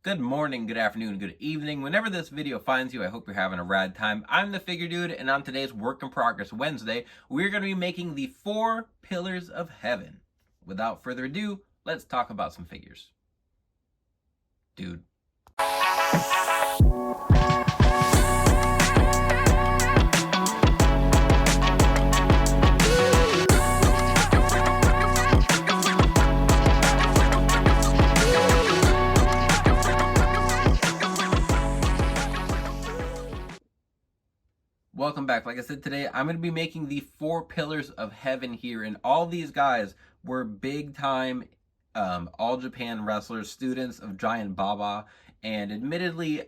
Good morning, good afternoon, good evening. Whenever this video finds you, I hope you're having a rad time. I'm the Figure Dude, and on today's Work in Progress Wednesday, we're going to be making the 4 Pillars of Heaven. Without further ado, let's talk about some figures. Dude. Welcome back. Like I said, today I'm going to be making the 4 Pillars of Heaven here, and all these guys were big time All Japan wrestlers, students of Giant Baba, and admittedly,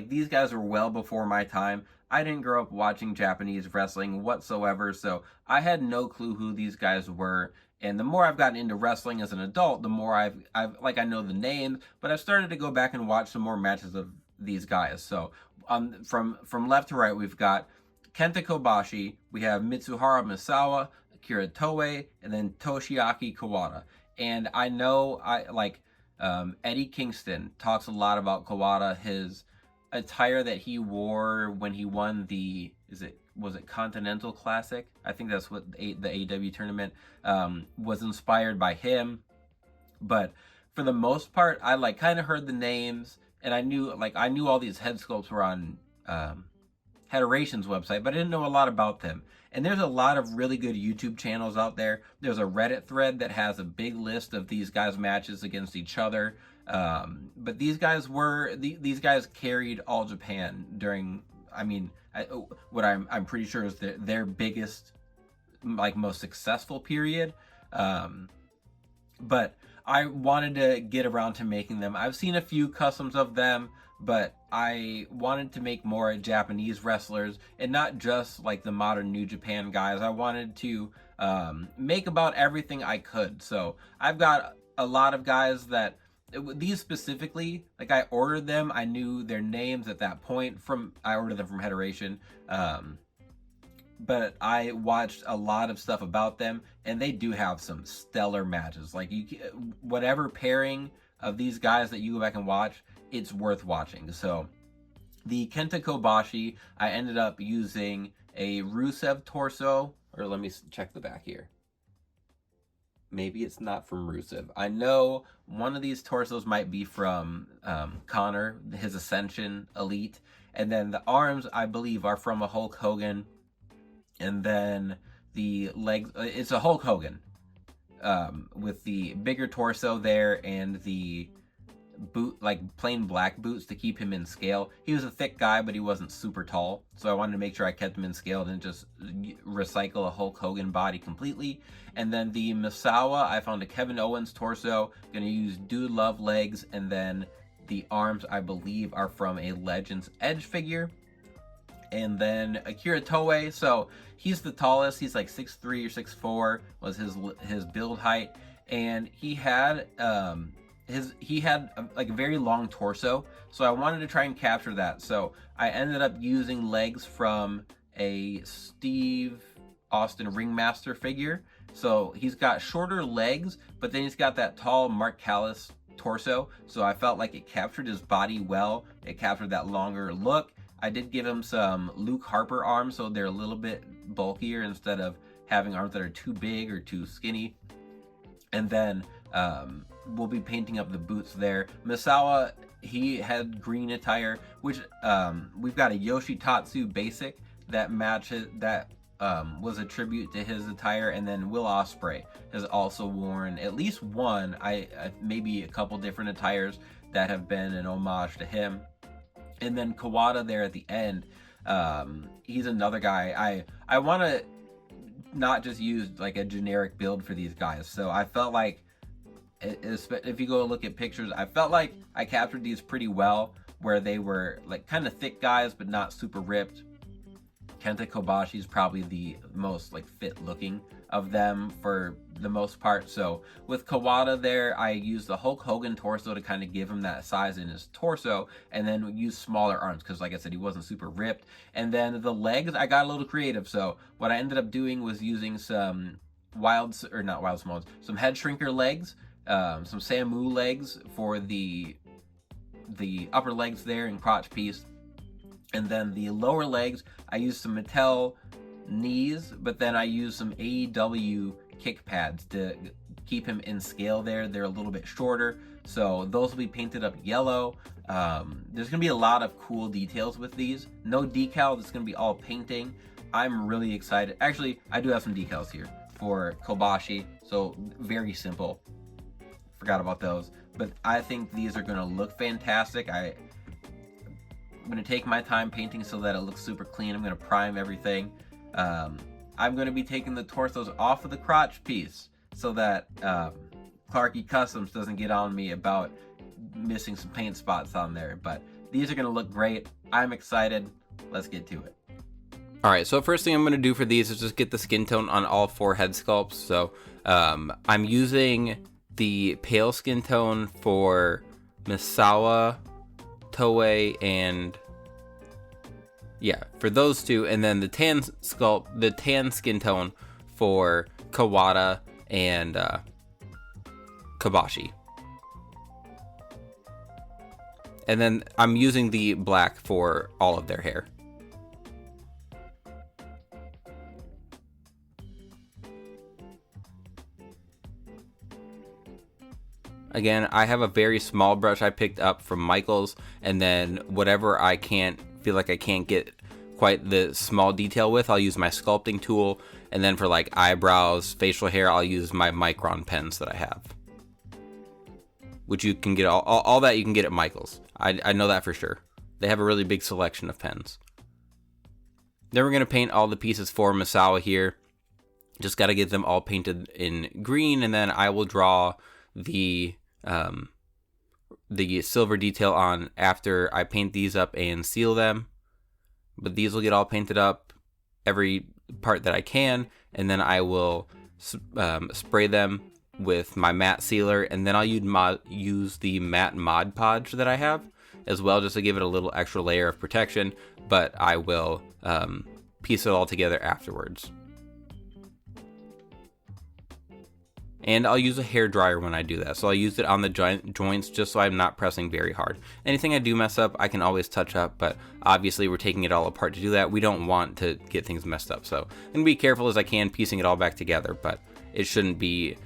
these guys were well before my time. I didn't grow up watching Japanese wrestling whatsoever, so I had no clue who these guys were. And the more I've gotten into wrestling as an adult, the more I know the names, but I've started to go back and watch some more matches of these guys. So from left to right, we've got Kenta Kobashi, we have Mitsuharu Misawa, Akira Taue, and then Toshiaki Kawada. And I know Eddie Kingston talks a lot about Kawada, his attire that he wore when he won the was it Continental Classic? I think that's what the AEW tournament was inspired by him. But for the most part, I kind of heard the names, and I knew all these head sculpts were on Federation's website, but I didn't know a lot about them. And there's a lot of really good YouTube channels out there. There's a Reddit thread that has a big list of these guys' matches against each other. But these guys carried All Japan during, what I'm pretty sure is their biggest, most successful period. But I wanted to get around to making them. I've seen a few customs of them, but I wanted to make more Japanese wrestlers and not just like the modern New Japan guys. I wanted to make about everything I could. So I've got a lot of guys that these specifically, I ordered them. I knew their names at that point I ordered them from Federation. But I watched a lot of stuff about them, and they do have some stellar matches. Whatever pairing of these guys that you go back and watch, it's worth watching. So the Kenta Kobashi, I ended up using a Rusev torso, or let me check the back here. Maybe it's not from Rusev. I know one of these torsos might be from Connor, his Ascension Elite, and then the arms, I believe, are from a Hulk Hogan. And then the legs, it's a Hulk Hogan with the bigger torso there and the boot, plain black boots to keep him in scale. He was a thick guy, but he wasn't super tall, so I wanted to make sure I kept him in scale and didn't just recycle a Hulk Hogan body completely. And then the Misawa, I found a Kevin Owens torso, gonna use Dude Love legs, and then the arms, I believe, are from a Legends Edge figure. And then Akira Taue, so he's the tallest. He's like 6'3" or 6'4" was his build height, and he had a very long torso. So I wanted to try and capture that. So I ended up using legs from a Steve Austin Ringmaster figure. So he's got shorter legs, but then he's got that tall Mark Callis torso. So I felt like it captured his body well. It captured that longer look. I did give him some Luke Harper arms, so they're a little bit bulkier instead of having arms that are too big or too skinny. And then we'll be painting up the boots there. Misawa, he had green attire, which we've got a Yoshitatsu basic that matches, that was a tribute to his attire. And then Will Ospreay has also worn at least one, maybe a couple different attires that have been an homage to him. And then Kawada there at the end, he's another guy. I want to not just use like a generic build for these guys. So I felt like, if you go look at pictures, I felt like I captured these pretty well, where they were like kind of thick guys, but not super ripped. Kenta Kobashi is probably the most fit looking of them for the most part. So with Kawada there, I used the Hulk Hogan torso to kind of give him that size in his torso, and then use smaller arms because, like I said, he wasn't super ripped. And then the legs, I got a little creative. So what I ended up doing was using some some head shrinker legs, some Samu legs for the the upper legs there and crotch piece. And then the lower legs, I used some Mattel knees, but then I used some AEW kick pads to keep him in scale there. They're a little bit shorter, so those will be painted up yellow. There's gonna be a lot of cool details with these. No decal, it's gonna be all painting. I'm really excited. Actually, I do have some decals here for Kobashi, so very simple. Forgot about those, but I think these are gonna look fantastic. I'm gonna take my time painting so that it looks super clean. I'm gonna prime everything. I'm gonna be taking the torsos off of the crotch piece so that Clarky Customs doesn't get on me about missing some paint spots on there. But these are gonna look great. I'm excited. Let's get to it. Alright, so first thing I'm gonna do for these is just get the skin tone on all 4 head sculpts. So I'm using the pale skin tone for Misawa, Taue, and for those 2, and then the tan skin tone for Kawada and Kobashi. And then I'm using the black for all of their hair. Again, I have a very small brush I picked up from Michael's, and then whatever I feel like I can't get quite the small detail with, I'll use my sculpting tool, and then for like eyebrows, facial hair, I'll use my micron pens that I have. Which you can get, all that you can get at Michael's. I know that for sure. They have a really big selection of pens. Then we're going to paint all the pieces for Misawa here. Just got to get them all painted in green, and then I will draw the silver detail on after I paint these up and seal them. But these will get all painted up, every part that I can, and then I will spray them with my matte sealer, and then I'll use the matte Mod Podge that I have as well, just to give it a little extra layer of protection, but I will piece it all together afterwards. And I'll use a hair dryer when I do that. So I'll use it on the joints just so I'm not pressing very hard. Anything I do mess up, I can always touch up, but obviously we're taking it all apart to do that. We don't want to get things messed up. So I'm gonna be careful as I can piecing it all back together, but it shouldn't be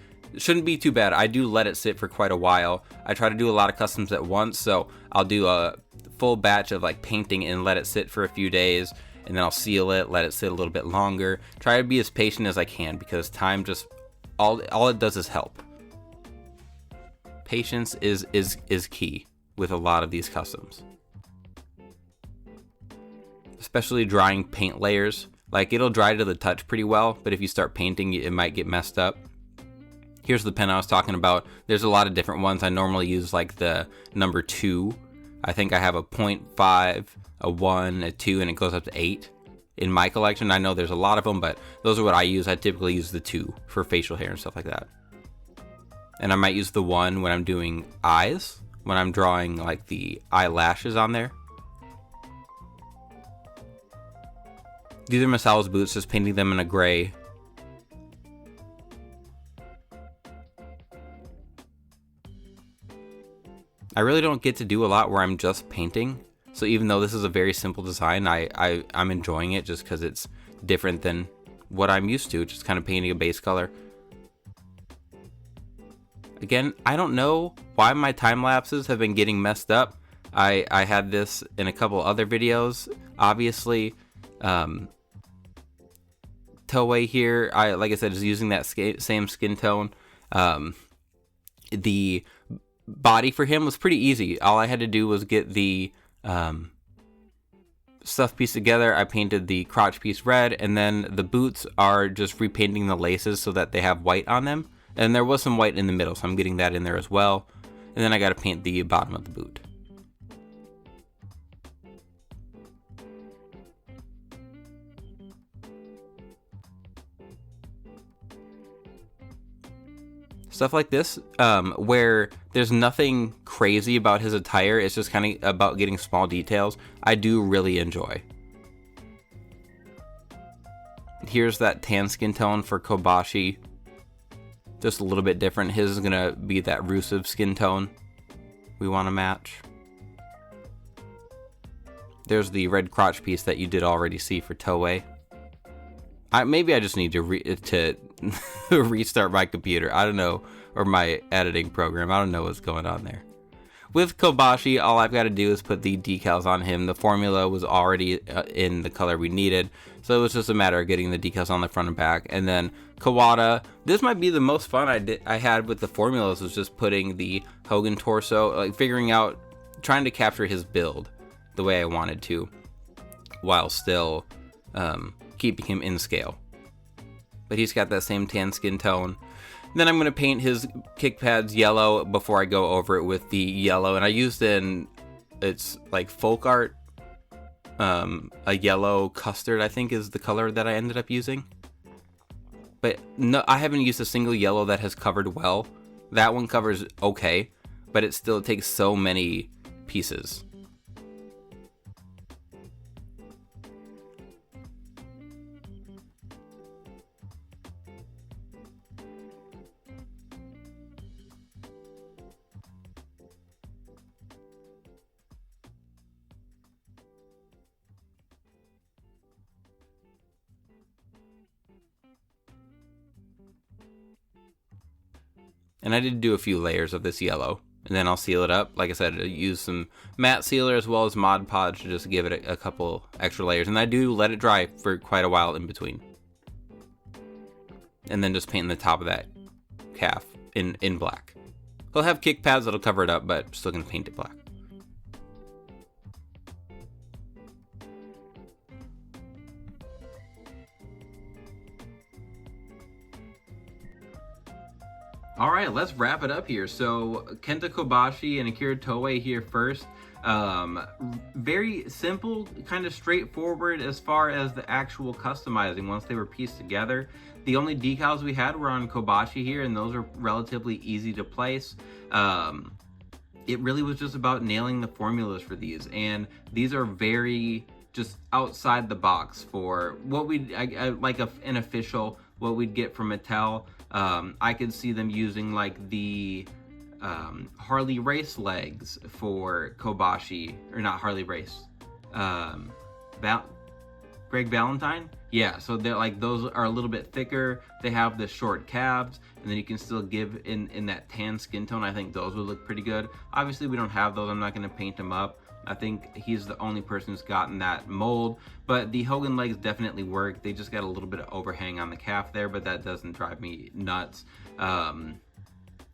too bad. I do let it sit for quite a while. I try to do a lot of customs at once, so I'll do a full batch of like painting and let it sit for a few days, and then I'll seal it, let it sit a little bit longer. Try to be as patient as I can, because time just all it does is help. Patience is key with a lot of these customs, especially drying paint layers. Like, it'll dry to the touch pretty well, but if you start painting, it might get messed up. Here's the pen I was talking about. There's a lot of different ones. I normally use like the number 2. I think I have a 0.5, a 1, a 2, and it goes up to 8 in my collection. I know there's a lot of them, but those are what I use. I typically use the 2 for facial hair and stuff like that. And I might use the 1 when I'm doing eyes, when I'm drawing like the eyelashes on there. These are Misawa's boots, just painting them in a gray. I really don't get to do a lot where I'm just painting. So even though this is a very simple design, I'm enjoying it just because it's different than what I'm used to, just kind of painting a base color. Again, I don't know why my time lapses have been getting messed up. I had this in a couple other videos. Obviously, Taue here, like I said, is using that same skin tone. The body for him was pretty easy. All I had to do was get the stuff pieced together. I painted the crotch piece red, and then the boots are just repainting the laces so that they have white on them. And there was some white in the middle, so I'm getting that in there as well. And then I got to paint the bottom of the boot. Stuff like this, where there's nothing crazy about his attire, it's just kind of about getting small details, I do really enjoy. Here's that tan skin tone for Kobashi. Just a little bit different. His is going to be that Rusev skin tone we want to match. There's the red crotch piece that you did already see for Toei. Maybe I just need to restart my computer. I don't know, or my editing program. I don't know what's going on there. With Kobashi, all I've got to do is put the decals on him. The formula was already in the color we needed, so it was just a matter of getting the decals on the front and back. And then Kawada, this might be the most fun I had with the formulas, was just putting the Hogan torso, like figuring out, trying to capture his build the way I wanted to, while still keeping him in scale. But he's got that same tan skin tone. Then I'm going to paint his kick pads yellow before I go over it with the yellow. And I used it's like folk art, a yellow custard, I think is the color that I ended up using. But no, I haven't used a single yellow that has covered well. That one covers okay, but it still takes so many pieces. And I did do a few layers of this yellow, and then I'll seal it up. Like I said, I use some matte sealer as well as Mod Podge to just give it a couple extra layers. And I do let it dry for quite a while in between. And then just paint the top of that calf in black. He'll have kick pads that'll cover it up, but still gonna paint it black. All right, let's wrap it up here. So Kenta Kobashi and Akira Taue here first. Very simple, kind of straightforward as far as the actual customizing once they were pieced together. The only decals we had were on Kobashi here, and those are relatively easy to place. It really was just about nailing the formulas for these, and these are very just outside the box for what we'd like an official, what we'd get from Mattel. I could see them using like the Harley race legs for Kobashi, or not Harley race, Greg Valentine. Yeah, so they're like, those are a little bit thicker. They have the short calves, and then you can still give in that tan skin tone. I think those would look pretty good. Obviously, we don't have those. I'm not going to paint them up. I think he's the only person who's gotten that mold, but the Hogan legs definitely work. They just got a little bit of overhang on the calf there, but that doesn't drive me nuts. And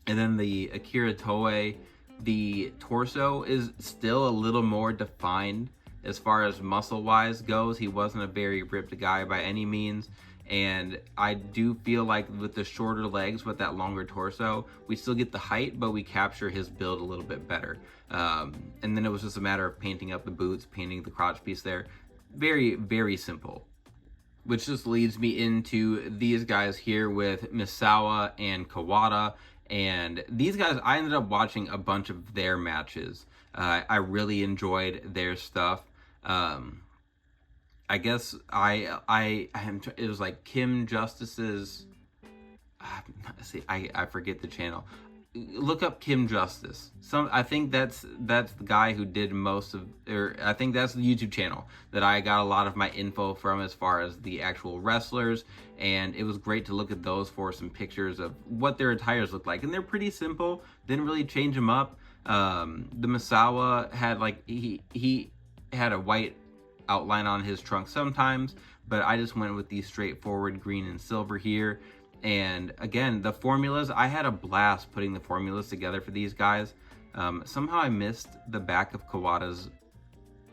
then the Akira Taue, the torso is still a little more defined as far as muscle wise goes. He wasn't a very ripped guy by any means, and I do feel like with the shorter legs, with that longer torso, we still get the height, but we capture his build a little bit better. And then it was just a matter of painting up the boots, painting the crotch piece there. Very, very simple. Which just leads me into these guys here with Misawa and Kawada. And these guys, I ended up watching a bunch of their matches. I really enjoyed their stuff. I guess it was like Kim Justice's, I forget the channel. Look up Kim Justice. I think that's the guy who did most of, or I think that's the YouTube channel that I got a lot of my info from as far as the actual wrestlers, and it was great to look at those for some pictures of what their attires look like, and they're pretty simple. Didn't really change them up. The Misawa had like he had a white outline on his trunk sometimes, but I just went with the straightforward green and silver here. And again, the formulas, I had a blast putting the formulas together for these guys. Somehow I missed the back of Kawada's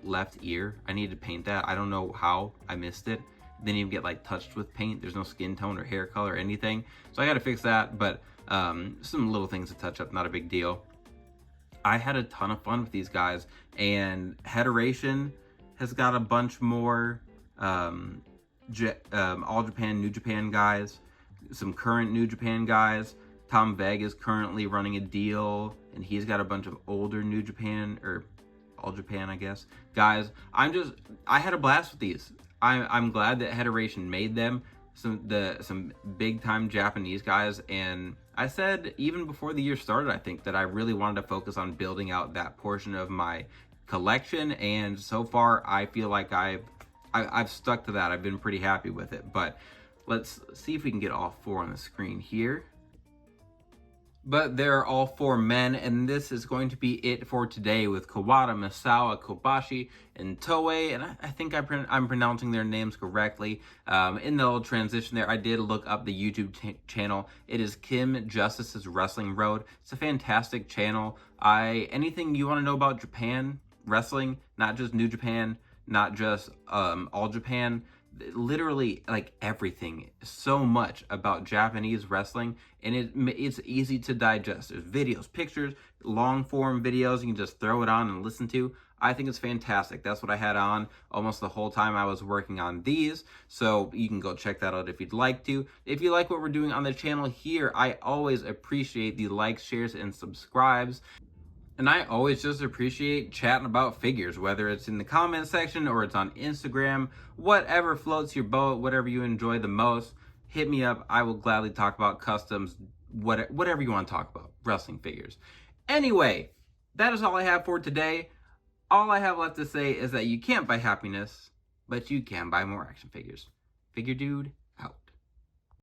left ear. I need to paint that. I don't know how I missed it. Didn't even get like touched with paint. There's no skin tone or hair color or anything. So I got to fix that, but some little things to touch up, not a big deal. I had a ton of fun with these guys, and Federation has got a bunch more All Japan, New Japan guys. Some current New Japan guys. Tom Veg is currently running a deal, and he's got a bunch of older New Japan, or All Japan, I guess, guys. I had a blast with these. I'm glad that Federation made them. Some big time Japanese guys, and I said even before the year started, I think that I really wanted to focus on building out that portion of my collection, and so far I feel like I've stuck to that. I've been pretty happy with it. But let's see if we can get all 4 on the screen here. But they're all 4 men, and this is going to be it for today with Kawada, Misawa, Kobashi, and Taue. And I think I'm pronouncing their names correctly. In the little transition there, I did look up the YouTube channel. It is Kim Justice's Wrestling Road. It's a fantastic channel. Anything you want to know about Japan wrestling, not just New Japan, not just All Japan, literally like everything, so much about Japanese wrestling, and it's easy to digest. There's videos, pictures, long form videos you can just throw it on and listen to. I think it's fantastic. That's what I had on almost the whole time I was working on these, so you can go check that out if you'd like to. If you like what we're doing on the channel here, I always appreciate the likes, shares, and subscribes. And I always just appreciate chatting about figures, whether it's in the comment section or it's on Instagram, whatever floats your boat, whatever you enjoy the most, hit me up. I will gladly talk about customs, whatever you want to talk about, wrestling figures. Anyway, that is all I have for today. All I have left to say is that you can't buy happiness, but you can buy more action figures. Figure dude.